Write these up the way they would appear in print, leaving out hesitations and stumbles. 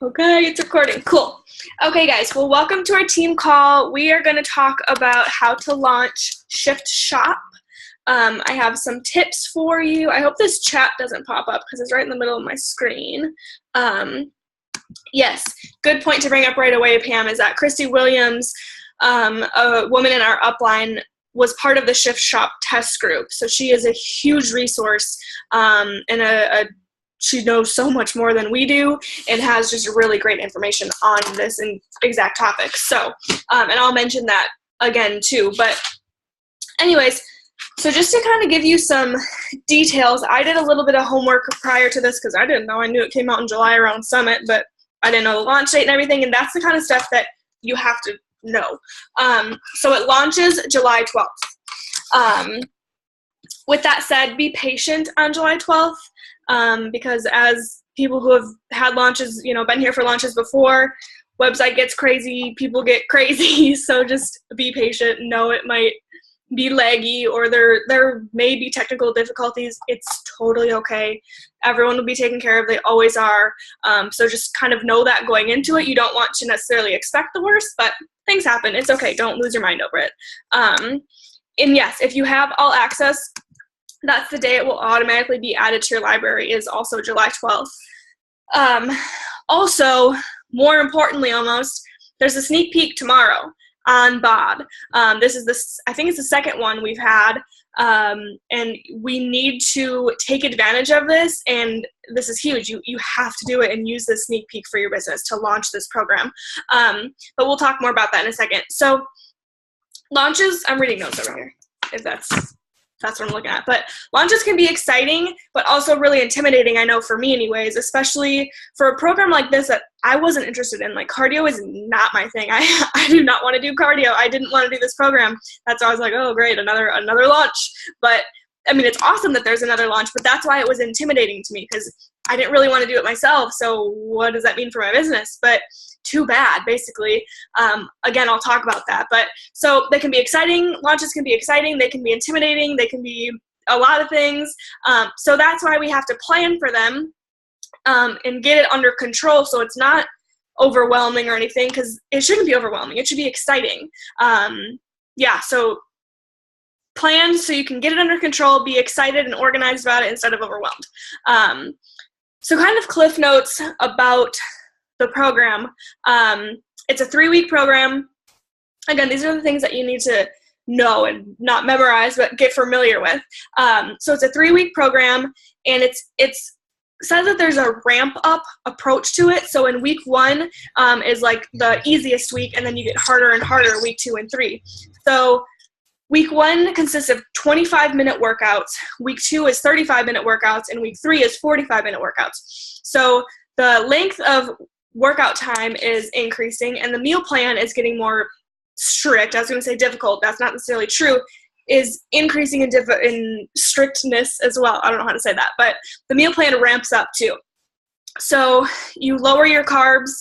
Okay, it's recording. Cool. Okay, guys. Well, welcome to our team call. We are going to talk about how to launch Shift Shop. I have some tips for you. I hope this chat doesn't pop up because it's right in the middle of my screen. Yes, good point to bring up right away, Pam, is that Christy Williams, a woman in our upline, was part of the Shift Shop test group. So she is a huge resource and she knows so much more than we do and has just really great information on this exact topic. So, and I'll mention that again too. But anyways, so just to kind of give you some details, I did a little bit of homework prior to this because I didn't know. I knew it came out in July around Summit, but I didn't know the launch date and everything. And that's the kind of stuff that you have to know. So it launches July 12th. With that said, be patient on July 12th. Because as people who have had launches, been here for launches before, website gets crazy, people get crazy, so just be patient. Know it might be laggy or there may be technical difficulties. It's totally okay. Everyone will be taken care of. They always are. So just kind of know that going into it. You don't want to necessarily expect the worst, but things happen. It's okay. Don't lose your mind over it. And yes, if you have all access, that's the day it will automatically be added to your library, is also July 12th. Also, more importantly almost, there's a sneak peek tomorrow on BOD. I think it's the second one we've had, and we need to take advantage of this, and this is huge. You have to do it and use this sneak peek for your business to launch this program. But we'll talk more about that in a second. So launches, I'm reading notes over here, if that's what I'm looking at. But launches can be exciting, but also really intimidating, I know for me anyways, especially for a program like this that I wasn't interested in. Like, cardio is not my thing. I do not want to do cardio. I didn't want to do this program. That's why I was like, oh, great, another launch. But, I mean, it's awesome that there's another launch, but that's why it was intimidating to me, because I didn't really want to do it myself. So what does that mean for my business? But too bad, basically. Again, I'll talk about that. But so they can be exciting. Launches can be exciting. They can be intimidating. They can be a lot of things. So that's why we have to plan for them and get it under control so it's not overwhelming or anything, because it shouldn't be overwhelming. It should be exciting. So plan so you can get it under control, be excited and organized about it instead of overwhelmed. So kind of cliff notes about the program. It's a 3-week program. Again, these are the things that you need to know and not memorize, but get familiar with. So it's a 3-week program, and it says that there's a ramp up approach to it. So in week 1 is like the easiest week, and then you get harder and harder week 2 and 3. So week 1 consists of 25-minute workouts. Week 2 is 35-minute workouts, and week 3 is 45-minute workouts. So the length of workout time is increasing, and the meal plan is getting more strict. I was going to say difficult. That's not necessarily true. Is increasing in strictness as well. I don't know how to say that, but the meal plan ramps up too. So you lower your carbs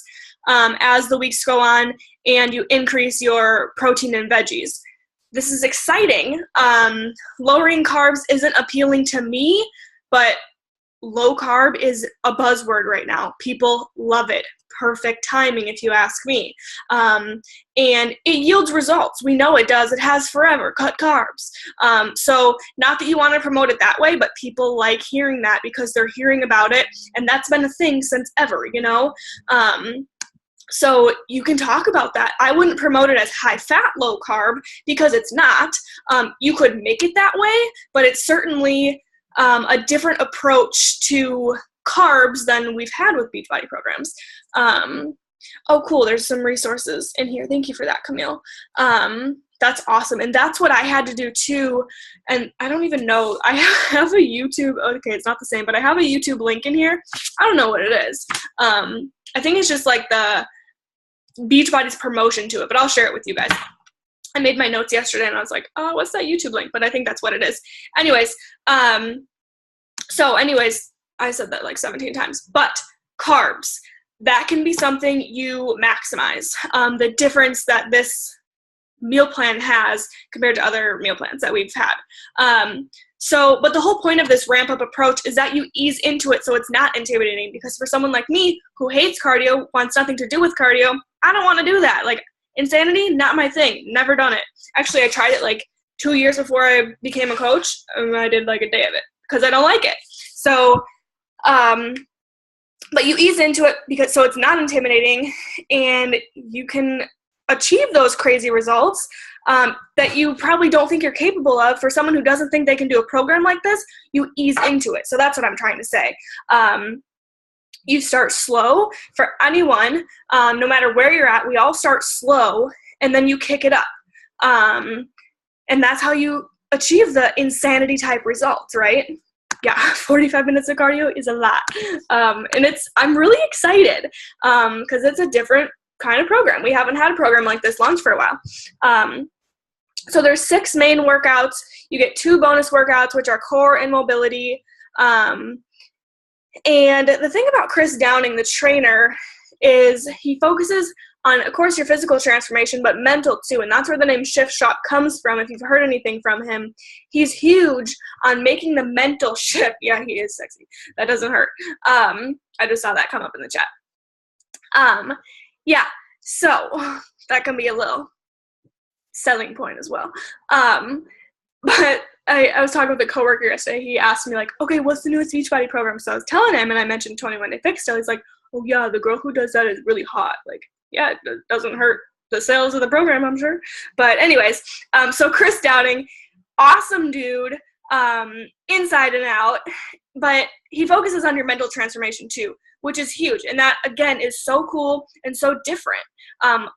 as the weeks go on, and you increase your protein and veggies. This is exciting. Lowering carbs isn't appealing to me, but low carb is a buzzword right now. People love it. Perfect timing, if you ask me. And it yields results. We know it does. It has forever. Cut carbs. So not that you want to promote it that way, but people like hearing that because they're hearing about it, and that's been a thing since ever, So you can talk about that. I wouldn't promote it as high fat, low carb, because it's not. You could make it that way, but it's certainly a different approach to carbs than we've had with Beachbody programs. Oh, cool. There's some resources in here. Thank you for that, Camille. That's awesome. And that's what I had to do too. And I don't even know. I have a YouTube. Okay, it's not the same, but I have a YouTube link in here. I don't know what it is. I think it's just like the Beachbody's promotion to it, but I'll share it with you guys. I made my notes yesterday and I was like, oh, what's that YouTube link? But I think that's what it is. Anyways, I said that like 17 times, but carbs, that can be something you maximize. The difference that this meal plan has compared to other meal plans that we've had. So, but the whole point of this ramp up approach is that you ease into it so it's not intimidating, because for someone like me who hates cardio, wants nothing to do with cardio, I don't want to do that. Like, insanity, not my thing. Never done it. Actually, I tried it like 2 years before I became a coach, and I did like a day of it because I don't like it. So, but you ease into it because so it's not intimidating, and you can achieve those crazy results that you probably don't think you're capable of. For someone who doesn't think they can do a program like this, you ease into it. So that's what I'm trying to say. You start slow. For anyone, no matter where you're at, we all start slow, and then you kick it up. And that's how you achieve the insanity type results, right? Yeah, 45 minutes of cardio is a lot. And I'm really excited because it's a different kind of program. We haven't had a program like this launched for a while. So there's 6 main workouts. You get 2 bonus workouts, which are core and mobility. And the thing about Chris Downing, the trainer, is he focuses on, of course, your physical transformation, but mental too. And that's where the name Shift Shop comes from. If you've heard anything from him, he's huge on making the mental shift. Yeah, he is sexy. That doesn't hurt. I just saw that come up in the chat. Yeah, so that can be a little selling point as well. But I was talking with a coworker yesterday. He asked me, like, okay, what's the newest Beachbody program? So I was telling him, and I mentioned 21 Day Fix Still. He's like, oh yeah, the girl who does that is really hot. Like, yeah, it doesn't hurt the sales of the program, I'm sure. But anyways, so Chris Downing, awesome dude, inside and out, but he focuses on your mental transformation too, which is huge. And that, again, is so cool and so different.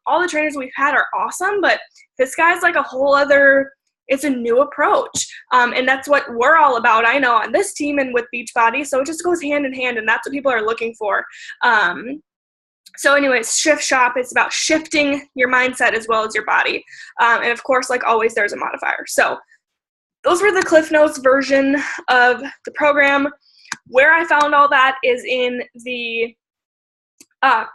All the trainers we've had are awesome, but this guy's like a whole other, it's a new approach. And that's what we're all about, I know, on this team and with Beachbody. So it just goes hand in hand, and that's what people are looking for. So anyways, Shift Shop is about shifting your mindset as well as your body. And of course, like always, there's a modifier. So those were the Cliff Notes version of the program. Where I found all that is in the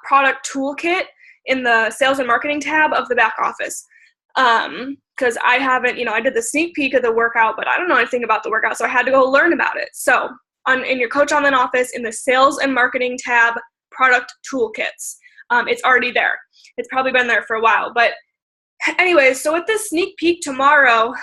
product toolkit in the sales and marketing tab of the back office. Because I haven't, I did the sneak peek of the workout, but I don't know anything about the workout, so I had to go learn about it. So in your Coach Online office, in the sales and marketing tab, product toolkits. It's already there. It's probably been there for a while. But anyways, so with this sneak peek tomorrow,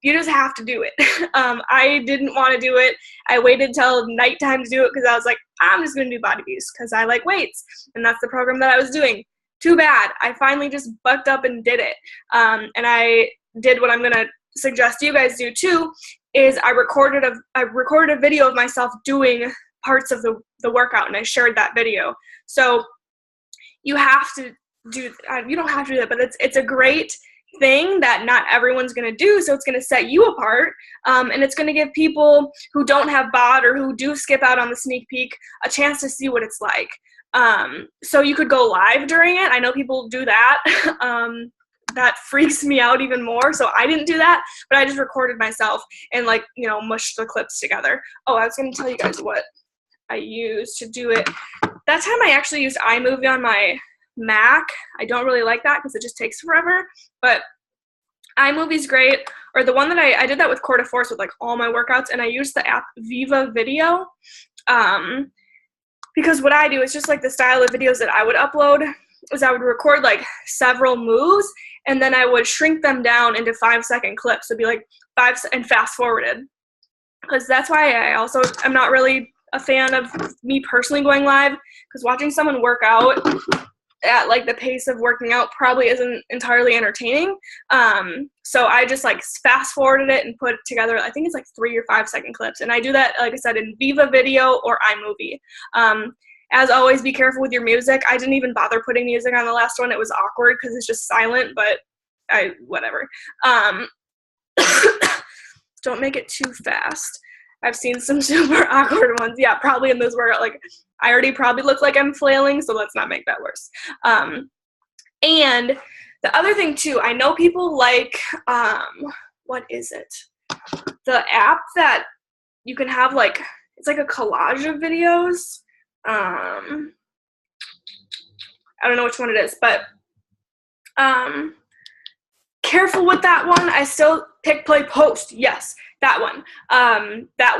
you just have to do it. I didn't want to do it. I waited till nighttime to do it because I was like, I'm just going to do Body Beast because I like weights. And that's the program that I was doing. Too bad. I finally just bucked up and did it. And I did what I'm going to suggest you guys do too, is I recorded a video of myself doing parts of the workout, and I shared that video. So you have to do, you don't have to do that, but it's a great thing that not everyone's going to do. So it's going to set you apart. And it's going to give people who don't have BOD or who do skip out on the sneak peek a chance to see what it's like. So you could go live during it. I know people do that. That freaks me out even more. So I didn't do that, but I just recorded myself and mushed the clips together. Oh, I was going to tell you guys what I used to do it. That time I actually used iMovie on my Mac. I don't really like that because it just takes forever, but iMovie's great. Or the one that I did that with Core de Force with all my workouts, and I used the app Viva Video. Because what I do is just the style of videos that I would upload is I would record several moves, and then I would shrink them down into 5-second clips. It'd be 5 and fast forwarded. Because that's why I'm not really a fan of me personally going live, because watching someone work out at the pace of working out probably isn't entirely entertaining. So I just fast forwarded it and put it together. I think it's 3 or 5 second clips. And I do that, like I said, in Viva Video or iMovie. As always, be careful with your music. I didn't even bother putting music on the last one. It was awkward because it's just silent, but whatever. Don't make it too fast. I've seen some super awkward ones. Yeah, probably in this workout. I already probably look like I'm flailing, so let's not make that worse. And the other thing too, I know people what is it? The app that you can have it's a collage of videos. I don't know which one it is, but careful with that one. I still pick, play, post. Yes. That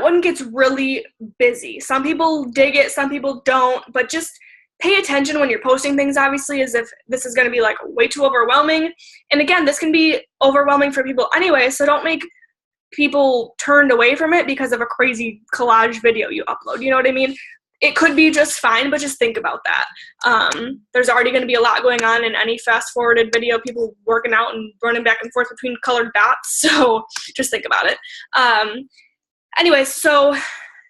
one gets really busy. Some people dig it, some people don't, but just pay attention when you're posting things, obviously, as if this is going to be like way too overwhelming. And again, this can be overwhelming for people anyway, so don't make people turned away from it because of a crazy collage video you upload. You know what I mean? It could be just fine, but just think about that. There's already going to be a lot going on in any fast-forwarded video, people working out and running back and forth between colored dots, so just think about it. Anyway, so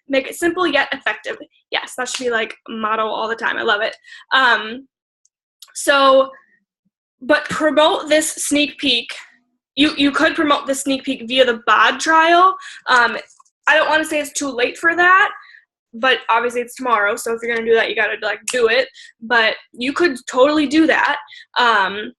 make it simple yet effective. Yes, that should be like a motto all the time. I love it. But promote this sneak peek. You could promote the sneak peek via the bod trial. I don't want to say it's too late for that, but obviously it's tomorrow, so if you're going to do that, you got to like do it. But you could totally do that. And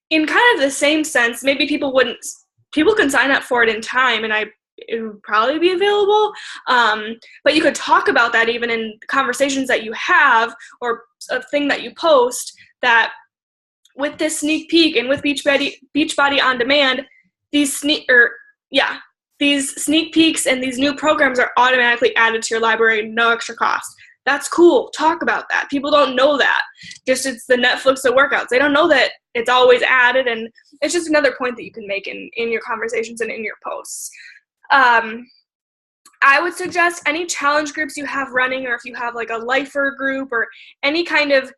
in kind of the same sense, maybe people can sign up for it in time, and it would probably be available. But you could talk about that even in conversations that you have, or a thing that you post, that with this sneak peek and with Beachbody On Demand, these sneak peeks and these new programs are automatically added to your library, no extra cost. That's cool. Talk about that. People don't know that. Just it's the Netflix of workouts. They don't know that it's always added, and it's just another point that you can make in your conversations and in your posts. I would suggest any challenge groups you have running, or if you have like a lifer group or any kind of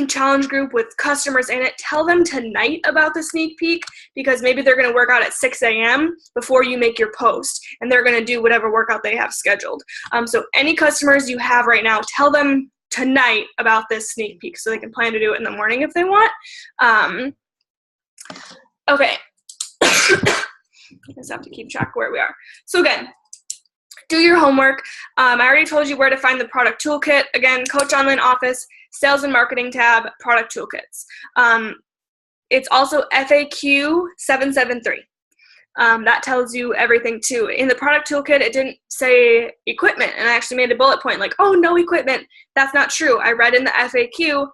challenge group with customers in it, tell them tonight about the sneak peek, because maybe they're going to work out at 6 a.m. before you make your post, and they're going to do whatever workout they have scheduled. So any customers you have right now, tell them tonight about this sneak peek so they can plan to do it in the morning if they want. Okay. I just have to keep track of where we are. So again, do your homework. I already told you where to find the product toolkit. Again, Coach Online Office, Sales and Marketing tab, product toolkits. It's also FAQ 773. That tells you everything too. In the product toolkit, it didn't say equipment, and I actually made a bullet point like, oh, no equipment. That's not true. I read in the FAQ,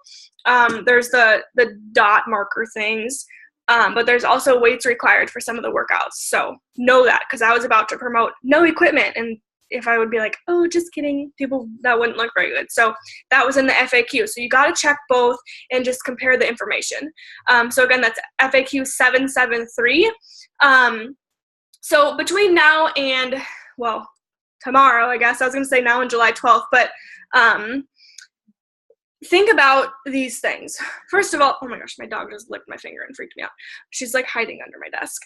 there's the dot marker things, but there's also weights required for some of the workouts. So know that, because I was about to promote no equipment, and if I would be like, oh, just kidding, that wouldn't look very good. So that was in the FAQ. So you got to check both and just compare the information. So again, that's FAQ 773. So between now and, well, tomorrow, I guess, I was going to say now and July 12th, but think about these things. First of all, oh my gosh, my dog just licked my finger and freaked me out. She's like hiding under my desk.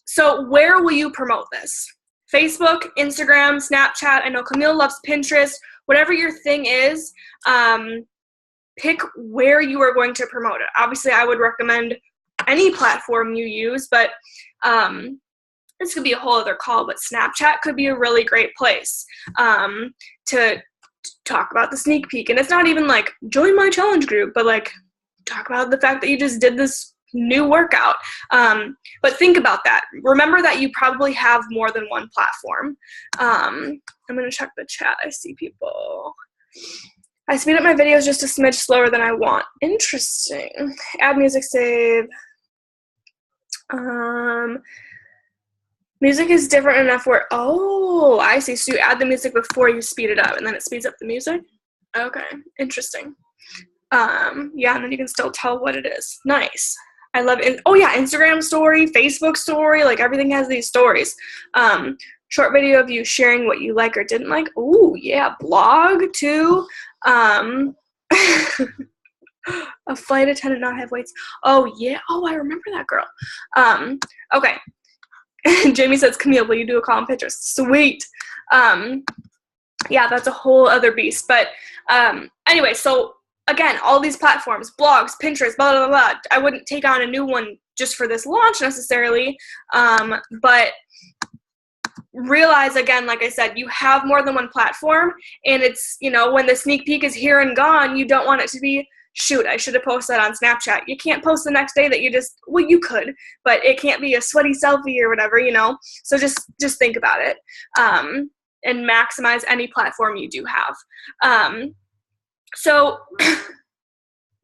So where will you promote this? Facebook, Instagram, Snapchat. I know Camille loves Pinterest. Whatever your thing is, pick where you are going to promote it. Obviously, I would recommend any platform you use, but this could be a whole other call, but Snapchat could be a really great place to talk about the sneak peek. And it's not even like, join my challenge group, but like, talk about the fact that you just did this new workout. But think about that. Remember that you probably have more than one platform. I'm going to check the chat. I see people. I speed up my videos just a smidge slower than I want. Interesting. Add music save. Music is different enough where, oh, I see. So you add the music before you speed it up, and then it speeds up the music? Okay, interesting. Yeah, and then you can still tell what it is. Nice. I love it. Oh, yeah, Instagram story, Facebook story, like everything has these stories. Short video of you sharing what you like or didn't like. Oh, yeah, blog too. A flight attendant not have weights. Oh, yeah. Oh, I remember that girl. Okay. Jamie says, Camille, will you do a call on Pinterest? Sweet. Yeah, that's a whole other beast. But anyway, so again, all these platforms, blogs, Pinterest, blah, blah, blah. I wouldn't take on a new one just for this launch necessarily. But realize, again, like I said, you have more than one platform. And it's, when the sneak peek is here and gone, you don't want it to be, shoot, I should have posted that on Snapchat. You can't post the next day that well, you could, but it can't be a sweaty selfie or whatever, So just think about it, and maximize any platform you do have. So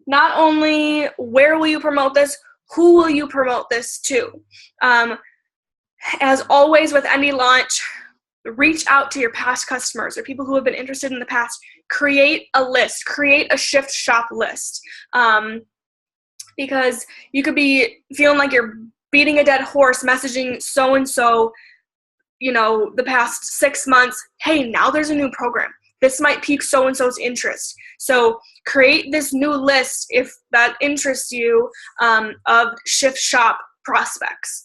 not only where will you promote this, who will you promote this to? As always with any launch, reach out to your past customers or people who have been interested in the past. Create a list, create a Shift Shop list, because you could be feeling like you're beating a dead horse, messaging so-and-so, the past 6 months, hey, now there's a new program. This might pique so-and-so's interest. So create this new list if that interests you, of Shift Shop prospects.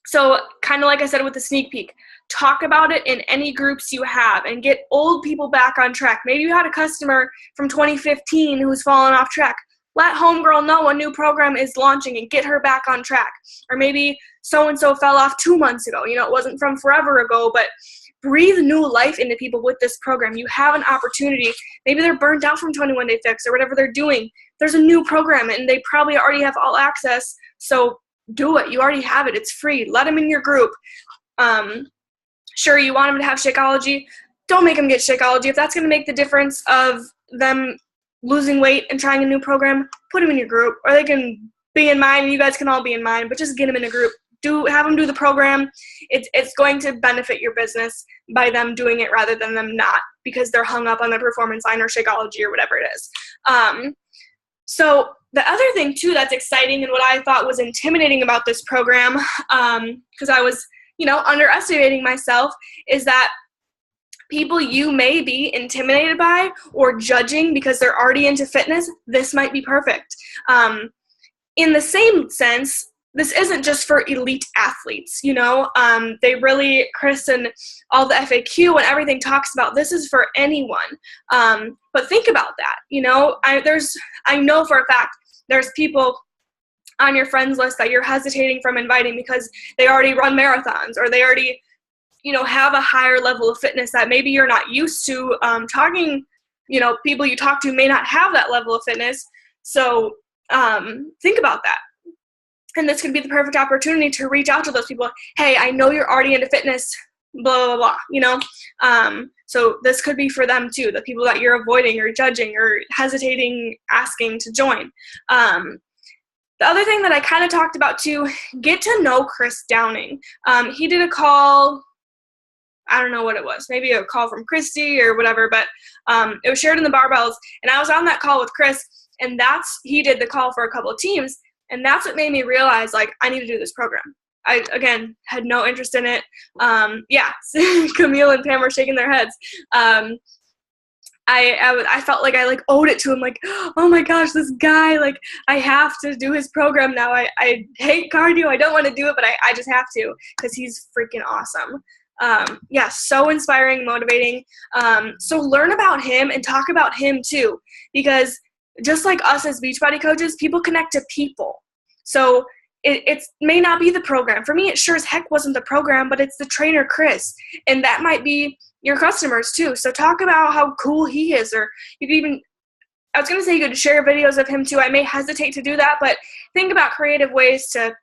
So kind of like I said with the sneak peek, talk about it in any groups you have and get old people back on track. Maybe you had a customer from 2015 who's fallen off track. Let homegirl know a new program is launching and get her back on track. Or maybe so-and-so fell off 2 months ago. It wasn't from forever ago, but breathe new life into people with this program. You have an opportunity. Maybe they're burnt out from 21 Day Fix or whatever they're doing. There's a new program and they probably already have all access. So do it. You already have it. It's free. Let them in your group. Sure, you want them to have Shakeology. Don't make them get Shakeology. If that's going to make the difference of them losing weight and trying a new program, put them in your group. Or they can be in mine and you guys can all be in mine, but just get them in a group. Have them do the program. It's going to benefit your business by them doing it rather than them not, because they're hung up on the Performance Line or Shakeology or whatever it is. So the other thing too that's exciting and what I thought was intimidating about this program, because I was, underestimating myself, is that people you may be intimidated by or judging because they're already into fitness, this might be perfect. In the same sense, this isn't just for elite athletes, they really, Chris and all the FAQ and everything talks about this is for anyone. But think about that, I know for a fact there's people on your friends list that you're hesitating from inviting because they already run marathons or they already, have a higher level of fitness that maybe you're not used to. People you talk to may not have that level of fitness. So think about that. And this could be the perfect opportunity to reach out to those people. Hey, I know you're already into fitness, blah, blah, blah, So this could be for them too, the people that you're avoiding or judging or hesitating asking to join. The other thing that I kind of talked about too, get to know Chris Downing. He did a call, I don't know what it was, maybe a call from Christy or whatever, but it was shared in the barbells. And I was on that call with Chris, and he did the call for a couple of teams. And that's what made me realize, I need to do this program. I, again, had no interest in it. Camille and Pam were shaking their heads. I felt like I owed it to him. Oh my gosh, this guy, I have to do his program now. I hate cardio. I don't want to do it, but I just have to because he's freaking awesome. So inspiring, motivating. So learn about him and talk about him too, because just like us as Beachbody coaches, people connect to people. So it may not be the program. For me, it sure as heck wasn't the program, but it's the trainer, Chris. And that might be your customers too. So talk about how cool he is, or you could even, I was going to say you could share videos of him too. I may hesitate to do that, but think about creative ways to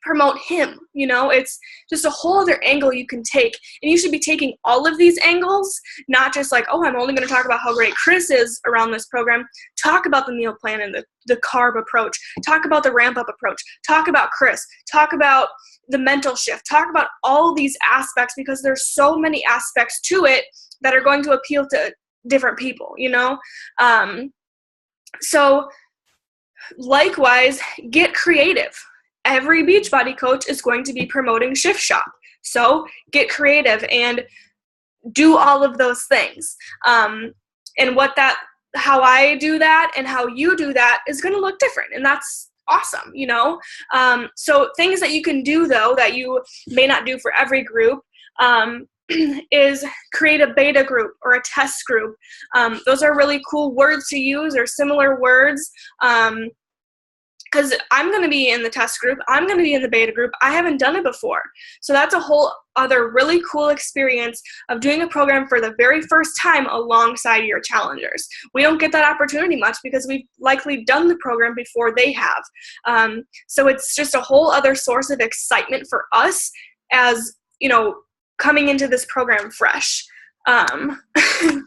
promote him. It's just a whole other angle you can take, and you should be taking all of these angles, not just I'm only going to talk about how great Chris is around this program. Talk about the meal plan and the carb approach, talk about the ramp up approach, talk about Chris, talk about the mental shift, talk about all these aspects, because there's so many aspects to it that are going to appeal to different people, so likewise, get creative. Every Beachbody coach is going to be promoting Shift Shop. So get creative and do all of those things. And how I do that and how you do that is going to look different. And that's awesome, So things that you can do, though, that you may not do for every group, is create a beta group or a test group. Those are really cool words to use, or similar words. Because I'm going to be in the test group. I'm going to be in the beta group. I haven't done it before. So that's a whole other really cool experience of doing a program for the very first time alongside your challengers. We don't get that opportunity much because we've likely done the program before they have. So it's just a whole other source of excitement for us as, coming into this program fresh.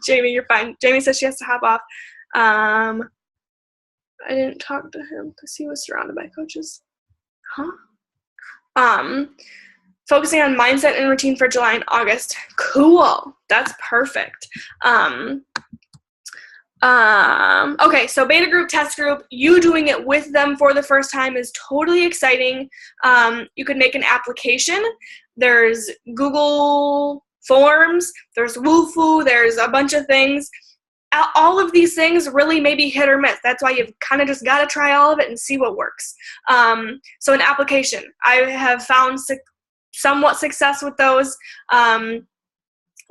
Jamie, you're fine. Jamie says she has to hop off. I didn't talk to him because he was surrounded by coaches. Huh? Focusing on mindset and routine for July and August. Cool. That's perfect. Okay, so beta group, test group, you doing it with them for the first time is totally exciting. You could make an application. There's Google Forms, there's Wufoo, there's a bunch of things. All of these things really may be hit or miss. That's why you've kind of just got to try all of it and see what works. So an application, I have found somewhat success with those.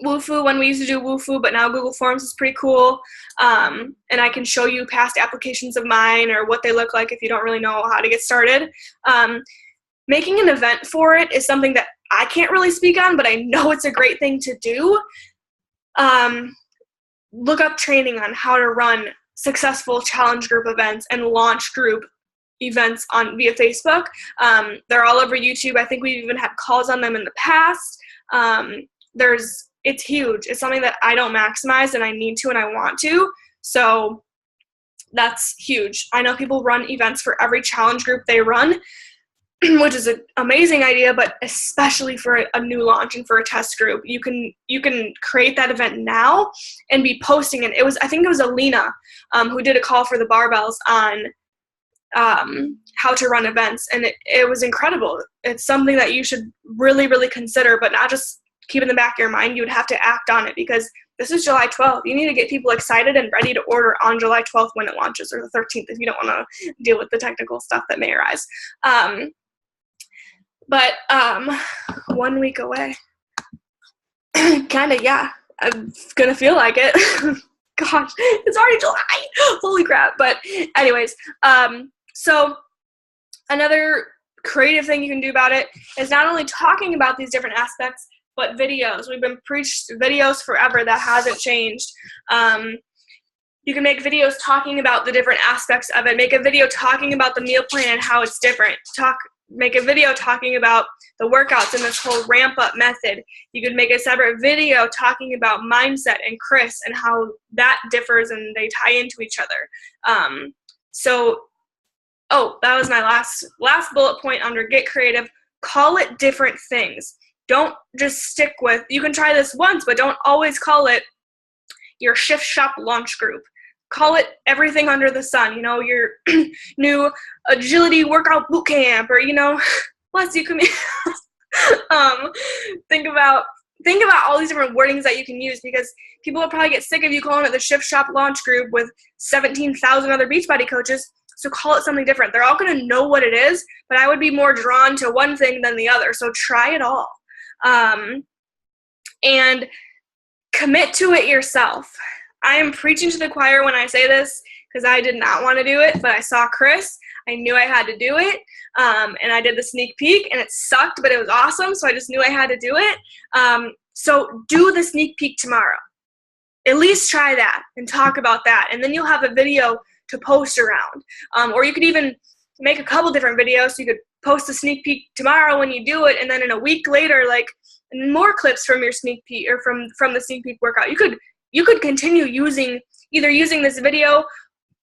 Wufoo, when we used to do Wufoo, but now Google Forms is pretty cool. And I can show you past applications of mine or what they look like if you don't really know how to get started. Making an event for it is something that I can't really speak on, but I know it's a great thing to do. Look up training on how to run successful challenge group events and launch group events via Facebook. They're all over YouTube. I think we've even had calls on them in the past. It's huge. It's something that I don't maximize, and I need to and I want to. So that's huge. I know people run events for every challenge group they run, which is an amazing idea, but especially for a new launch and for a test group, you can create that event now and be posting it. I think it was Alina who did a call for the barbells on how to run events, and it was incredible. It's something that you should really, really consider, but not just keep in the back of your mind. You would have to act on it because this is July 12th. You need to get people excited and ready to order on July 12th when it launches, or the 13th if you don't want to deal with the technical stuff that may arise. But 1 week away. Kind of, yeah. I'm going to feel like it. Gosh, it's already July. Holy crap. But anyways, so another creative thing you can do about it is not only talking about these different aspects, but videos. We've been preached videos forever. That hasn't changed. You can make videos talking about the different aspects of it. Make a video talking about the meal plan and how it's different. Make a video talking about the workouts and this whole ramp-up method. You could make a separate video talking about mindset and Chris and how that differs and they tie into each other. That was my last bullet point under Get Creative. Call it different things. Don't just stick with, you can try this once, but don't always call it your Shift Shop launch group. Call it everything under the sun, your new agility workout boot camp, or, bless you, come think about all these different wordings that you can use, because people will probably get sick of you calling it the Shift Shop launch group with 17,000 other Beachbody coaches. So call it something different. They're all going to know what it is, but I would be more drawn to one thing than the other. So try it all. And commit to it yourself. I am preaching to the choir when I say this because I did not want to do it, but I saw Chris. I knew I had to do it, and I did the sneak peek, and it sucked, but it was awesome, so I just knew I had to do it. So do the sneak peek tomorrow. At least try that and talk about that, and then you'll have a video to post around. Or you could even make a couple different videos. So you could post a sneak peek tomorrow when you do it, and then in a week later, like, more clips from your sneak peek or from the sneak peek workout. You could continue using this video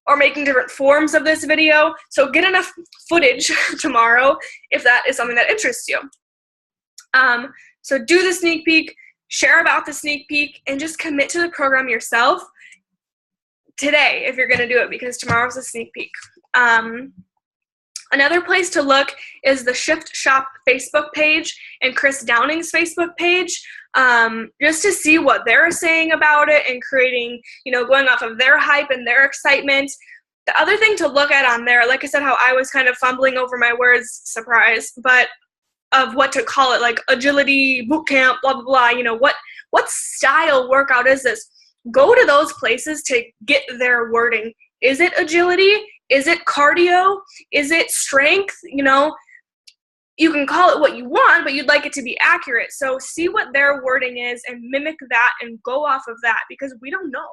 or making different forms of this video. So get enough footage tomorrow if that is something that interests you. So do the sneak peek, share about the sneak peek, and just commit to the program yourself today if you're going to do it, because tomorrow's a sneak peek. Another place to look is the Shift Shop Facebook page and Chris Downing's Facebook page, just to see what they're saying about it and creating, going off of their hype and their excitement. The other thing to look at on there, like I said, how I was kind of fumbling over my words, surprise, but of what to call it, like agility, boot camp, blah, blah, blah, what style workout is this? Go to those places to get their wording. Is it agility? Is it cardio? Is it strength? You can call it what you want, but you'd like it to be accurate. So see what their wording is and mimic that and go off of that, because we don't know.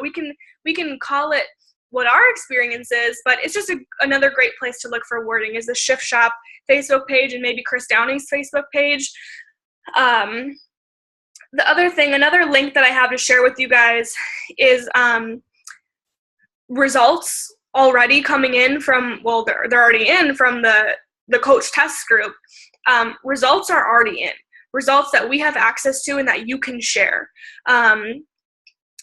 We can call it what our experience is, but it's just another great place to look for wording is the Shift Shop Facebook page and maybe Chris Downing's Facebook page. The other thing, another link that I have to share with you guys is results already coming in from, they're already in from the the coach test group, results are already in. Results that we have access to and that you can share.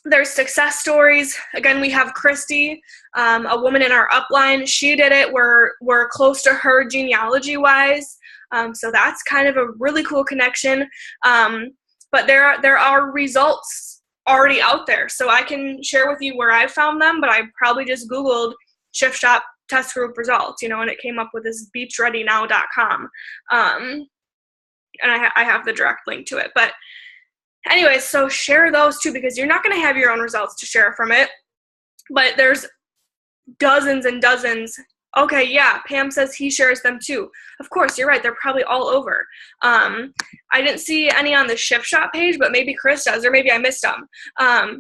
There's success stories. Again, we have Christy, a woman in our upline. She did it. We're close to her genealogy-wise. So that's kind of a really cool connection. But there are results already out there. So I can share with you where I found them, but I probably just Googled Shift Shop test group results, and it came up with this beachreadynow.com. And I have the direct link to it. But anyway, so share those too, because you're not going to have your own results to share from it. But there's dozens and dozens. Okay, yeah, Pam says he shares them too. Of course, you're right. They're probably all over. I didn't see any on the Shift Shop page, but maybe Chris does, or maybe I missed them.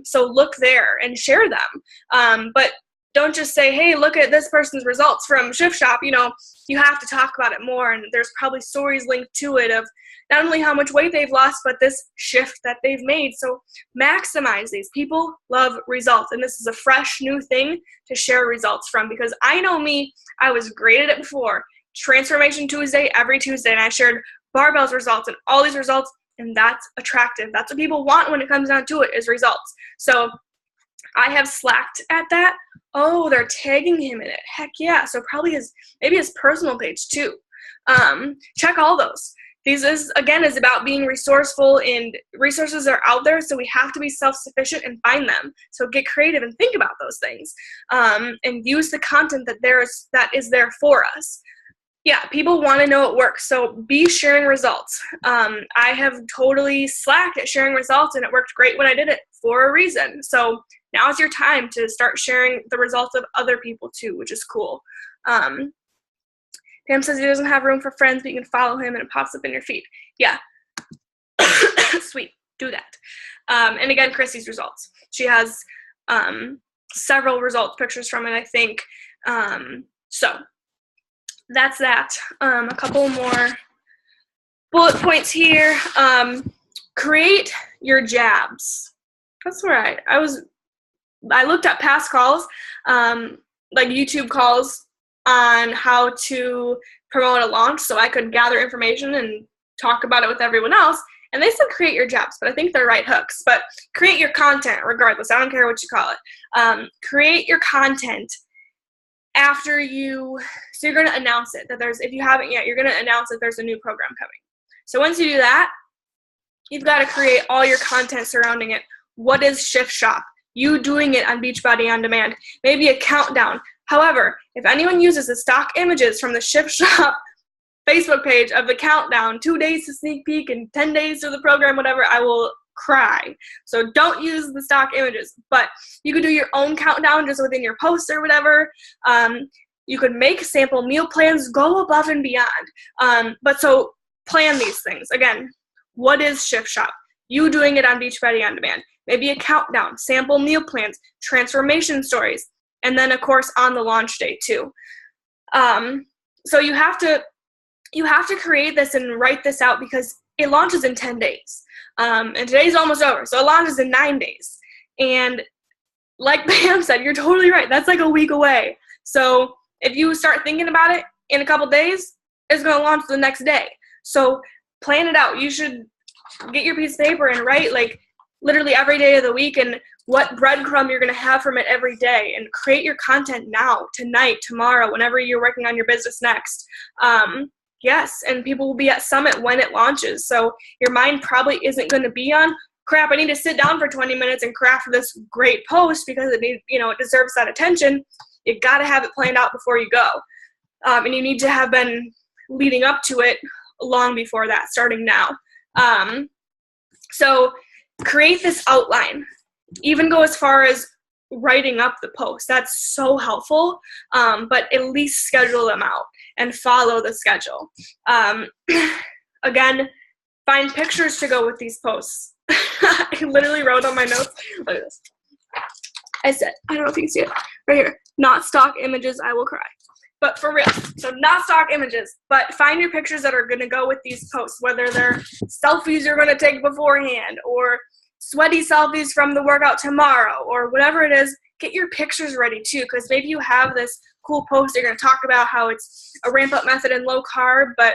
So look there and share them. But don't just say, hey, look at this person's results from Shift Shop. You have to talk about it more, and there's probably stories linked to it of not only how much weight they've lost, but this shift that they've made. So maximize these. People love results, and this is a fresh new thing to share results from, because I know me, I was great at it before. Transformation Tuesday, every Tuesday, and I shared barbells results and all these results, and that's attractive. That's what people want when it comes down to it, is results. So I have slacked at that. Oh, they're tagging him in it. Heck yeah. So probably maybe his personal page too. Check all those. This is about being resourceful, and resources are out there, so we have to be self-sufficient and find them. So get creative and think about those things, and use the content that is there for us. Yeah, people want to know it works, so be sharing results. I have totally slacked at sharing results, and it worked great when I did it for a reason. So now's your time to start sharing the results of other people too, which is cool. Pam says he doesn't have room for friends, but you can follow him and it pops up in your feed. Yeah. Sweet. Do that. And again, Chrissy's results. She has several results pictures from it, I think. So that's that. A couple more bullet points here. Create your jabs. That's right. I looked at past calls, like YouTube calls, on how to promote a launch, so I could gather information and talk about it with everyone else. And they said create your jabs, but I think they're right hooks. But create your content regardless. I don't care what you call it. Create your content after so you're going to announce it. If you haven't yet, you're going to announce that there's a new program coming. So once you do that, you've got to create all your content surrounding it. What is Shift Shop? You doing it on Beachbody On Demand. Maybe a countdown. However, if anyone uses the stock images from the Shift Shop Facebook page of the countdown, 2 days to sneak peek and 10 days to the program, whatever, I will cry. So don't use the stock images, but you could do your own countdown just within your post or whatever. You could make sample meal plans, go above and beyond. But so plan these things. Again, what is Shift Shop? You doing it on Beachbody On Demand. Maybe a countdown, sample meal plans, transformation stories, and then, of course, on the launch day, too. So you have to create this and write this out, because it launches in 10 days. And today's almost over, so it launches in 9 days. And like Pam said, you're totally right. That's like a week away. So if you start thinking about it in a couple days, it's going to launch the next day. So plan it out. You should get your piece of paper and write, like, literally every day of the week, and what breadcrumb you're going to have from it every day, and create your content now, tonight, tomorrow, whenever you're working on your business next. Yes, and people will be at Summit when it launches. So your mind probably isn't going to be on, crap, I need to sit down for 20 minutes and craft this great post because it deserves that attention. You got to have it planned out before you go. And you need to have been leading up to it long before that, starting now. So create this outline. Even go as far as writing up the post. That's so helpful. But at least schedule them out and follow the schedule. Again, find pictures to go with these posts. I literally wrote on my notes. Look at this. I said, I don't know if you can see it. Right here. Not stock images, I will cry. But for real. So not stock images, but find your pictures that are going to go with these posts, whether they're selfies you're going to take beforehand or sweaty selfies from the workout tomorrow or whatever it is. Get your pictures ready too, because maybe you have this cool post. You're going to talk about how it's a ramp-up method in low carb, but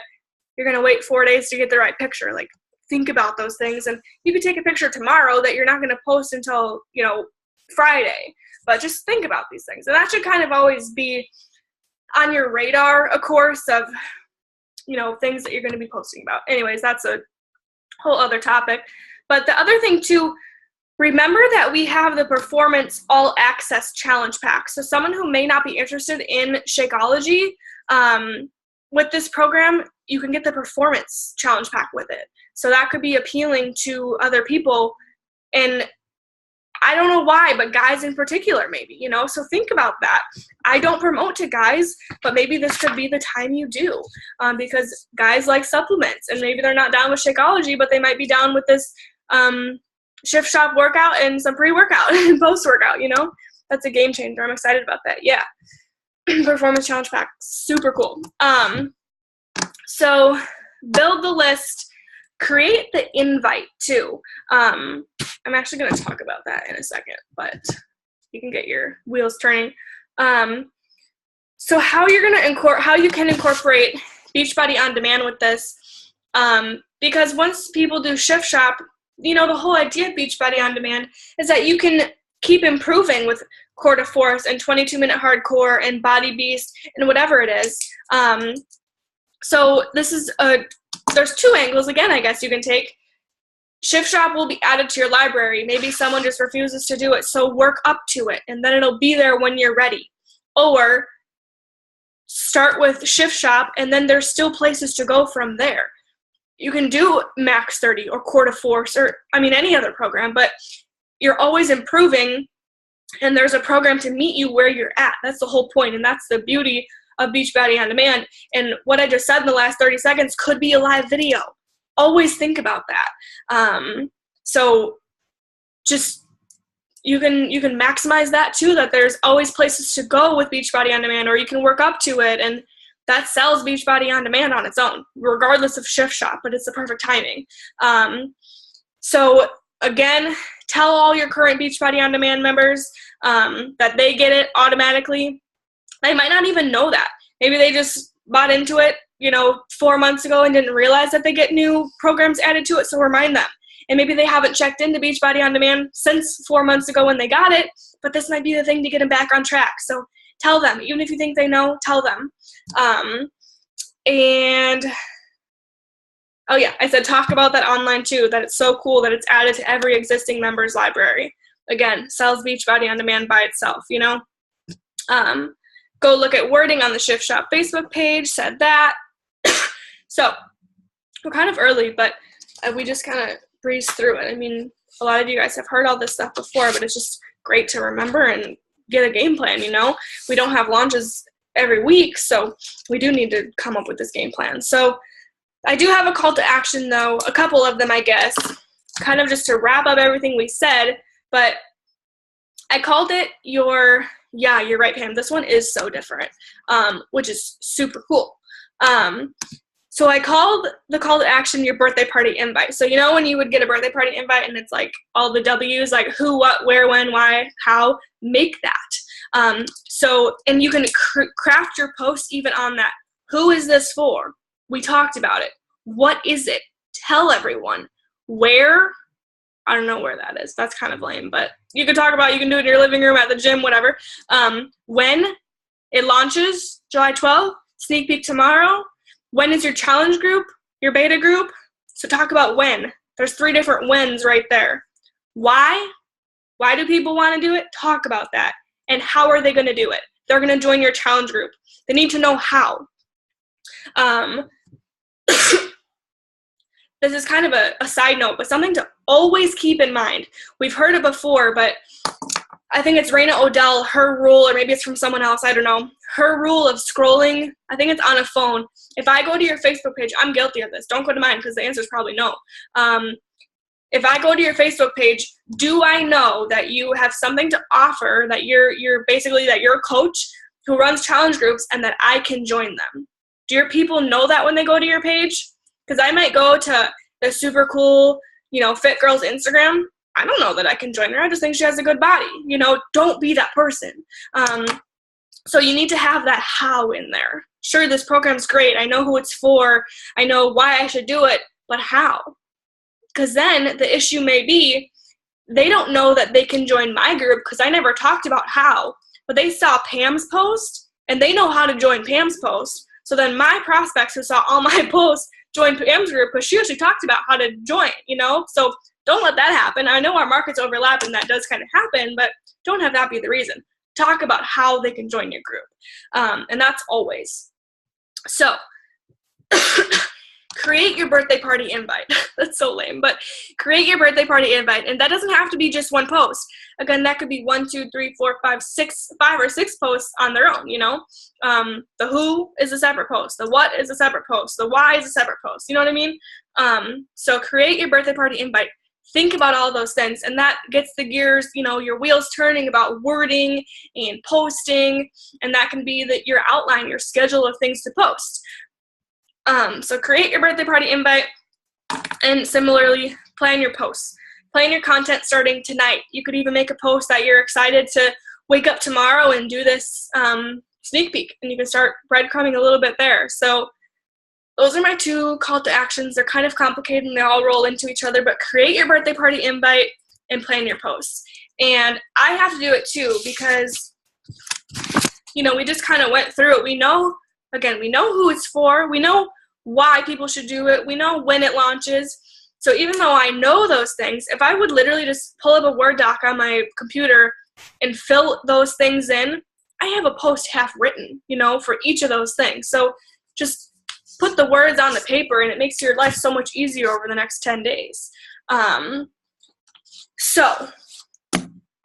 you're going to wait 4 days to get the right picture. Like, think about those things. And you could take a picture tomorrow that you're not going to post until, Friday. But just think about these things. And that should kind of always be on your radar, of course, of, things that you're going to be posting about. Anyways, that's a whole other topic. But the other thing, too, remember that we have the Performance All Access Challenge Pack. So someone who may not be interested in Shakeology, with this program, you can get the Performance Challenge Pack with it. So that could be appealing to other people. And I don't know why, but guys in particular, maybe, so think about that. I don't promote to guys, but maybe this could be the time you do, because guys like supplements, and maybe they're not down with Shakeology, but they might be down with this Shift Shop workout and some pre-workout and post-workout, that's a game changer. I'm excited about that. Yeah. Performance Challenge Pack, super cool. So build the list, create the invite too. I'm actually going to talk about that in a second, but you can get your wheels turning. So how you can incorporate Beachbody On Demand with this, because once people do Shift Shop, the whole idea of Beachbody On Demand is that you can keep improving with Core to Force and 22-minute hardcore and Body Beast and whatever it is. So this is there's two angles, again, I guess you can take. Shift Shop will be added to your library. Maybe someone just refuses to do it, so work up to it, and then it'll be there when you're ready. Or start with Shift Shop, and then there's still places to go from there. You can do Max 30 or Core to Force or, any other program, but you're always improving, and there's a program to meet you where you're at. That's the whole point, and that's the beauty of Beachbody On Demand. And what I just said in the last 30 seconds could be a live video. Always think about that. So just you can maximize that too, that there's always places to go with Beachbody On Demand, or you can work up to it, and that sells Beachbody On Demand on its own, regardless of Shift Shop, but it's the perfect timing. So again, tell all your current Beachbody On Demand members that they get it automatically. They might not even know that. Maybe they just bought into it, 4 months ago and didn't realize that they get new programs added to it, so remind them. And maybe they haven't checked into Beachbody On Demand since 4 months ago when they got it, but this might be the thing to get them back on track. So tell them. Even if you think they know, tell them. I said talk about that online too, that it's so cool that it's added to every existing member's library. Again, sells Beachbody On Demand by itself, Go look at wording on the Shift Shop Facebook page, said that. So we're kind of early, but we just kind of breezed through it. A lot of you guys have heard all this stuff before, but it's just great to remember and get a game plan, We don't have launches every week, so we do need to come up with this game plan. So I do have a call to action, though, a couple of them, I guess, kind of just to wrap up everything we said, but I called it you're right, Pam. This one is so different, which is super cool. So I called the call to action your birthday party invite. So when you would get a birthday party invite and it's like all the W's, like who, what, where, when, why, how, make that. And you can craft your post even on that. Who is this for? We talked about it. What is it? Tell everyone. Where? I don't know where that is. That's kind of lame, but you can talk about it. You can do it in your living room, at the gym, whatever. When it launches, July 12th, sneak peek tomorrow. When is your challenge group, your beta group? So talk about when. There's 3 different whens right there. Why? Why do people want to do it? Talk about that. And how are they going to do it? They're going to join your challenge group. They need to know how. This is kind of a side note, but something to always keep in mind. We've heard it before, but I think it's Raina Odell, her rule, or maybe it's from someone else, I don't know. Her rule of scrolling, I think it's on a phone. If I go to your Facebook page, I'm guilty of this. Don't go to mine because the answer is probably no. If I go to your Facebook page, do I know that you have something to offer, that you're basically, that you're a coach who runs challenge groups and that I can join them? Do your people know that when they go to your page? Because I might go to the super cool, fit girl's Instagram. I don't know that I can join her. I just think she has a good body. Don't be that person. So you need to have that how in there. Sure, this program's great. I know who it's for. I know why I should do it, but how? Because then the issue may be they don't know that they can join my group because I never talked about how, but they saw Pam's post and they know how to join Pam's post. So then my prospects who saw all my posts joined Pam's group because she actually talked about how to join, So don't let that happen. I know our markets overlap and that does kind of happen, but don't have that be the reason. Talk about how they can join your group. And that's always. So create your birthday party invite. That's so lame, but create your birthday party invite. And that doesn't have to be just one post. Again, that could be 5 or 6 posts on their own, The who is a separate post. The what is a separate post. The why is a separate post. You know what I mean? So create your birthday party invite. Think about all those things, and that gets the gears, your wheels turning about wording and posting, and that can be your outline, your schedule of things to post. So create your birthday party invite, and similarly, plan your posts. Plan your content starting tonight. You could even make a post that you're excited to wake up tomorrow and do this sneak peek, and you can start breadcrumbing a little bit there. So those are my 2 call to actions. They're kind of complicated and they all roll into each other, but create your birthday party invite and plan your posts. And I have to do it too because, we just kind of went through it. We know who it's for. We know why people should do it. We know when it launches. So even though I know those things, if I would literally just pull up a Word doc on my computer and fill those things in, I have a post half written, for each of those things. So just put the words on the paper and it makes your life so much easier over the next 10 days. So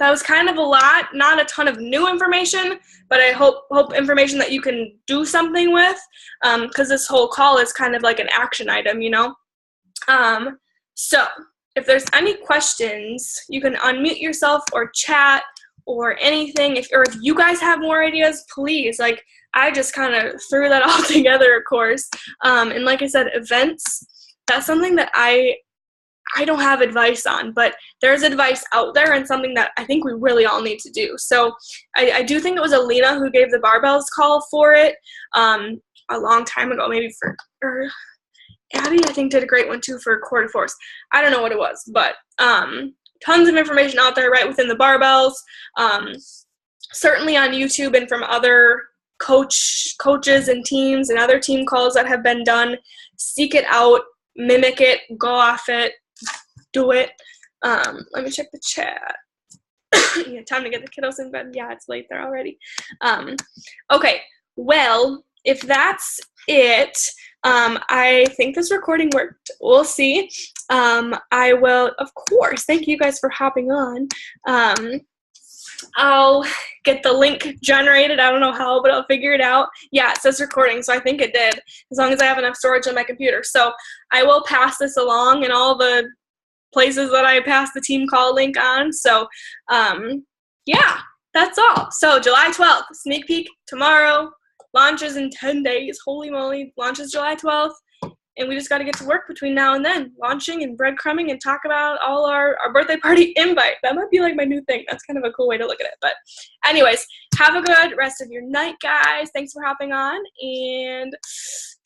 that was kind of a lot, not a ton of new information, but I hope information that you can do something with, because this whole call is kind of like an action item, So if there's any questions, you can unmute yourself or chat or anything. If you guys have more ideas, please. I just kind of threw that all together, of course. And like I said, events, that's something that I don't have advice on, but there's advice out there and something that I think we really all need to do. So I do think it was Alina who gave the barbells call for it a long time ago, maybe or Abby, I think, did a great one too for quarter force. I don't know what it was, but tons of information out there right within the barbells. Certainly on YouTube and from other coaches and teams and other team calls that have been done. Seek it out, mimic it, go off it, do it. Let me check the chat. Yeah, time to get the kiddos in bed. Yeah, it's late there already. Okay, well, if that's it, I think this recording worked. We'll see. I will, of course, thank you guys for hopping on. I'll get the link generated. I don't know how, but I'll figure it out. Yeah, it says recording, so I think it did, as long as I have enough storage on my computer. So I will pass this along in all the places that I pass the team call link on. So, yeah, that's all. So July 12th, sneak peek tomorrow. Launches in 10 days. Holy moly, launches July 12th. And we just got to get to work between now and then, launching and breadcrumbing and talk about all our birthday party invite. That might be like my new thing. That's kind of a cool way to look at it. But anyways, have a good rest of your night, guys. Thanks for hopping on. And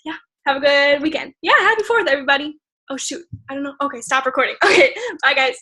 yeah, have a good weekend. Yeah, happy 4th, everybody. Oh, shoot. I don't know. Okay, stop recording. Okay, bye, guys.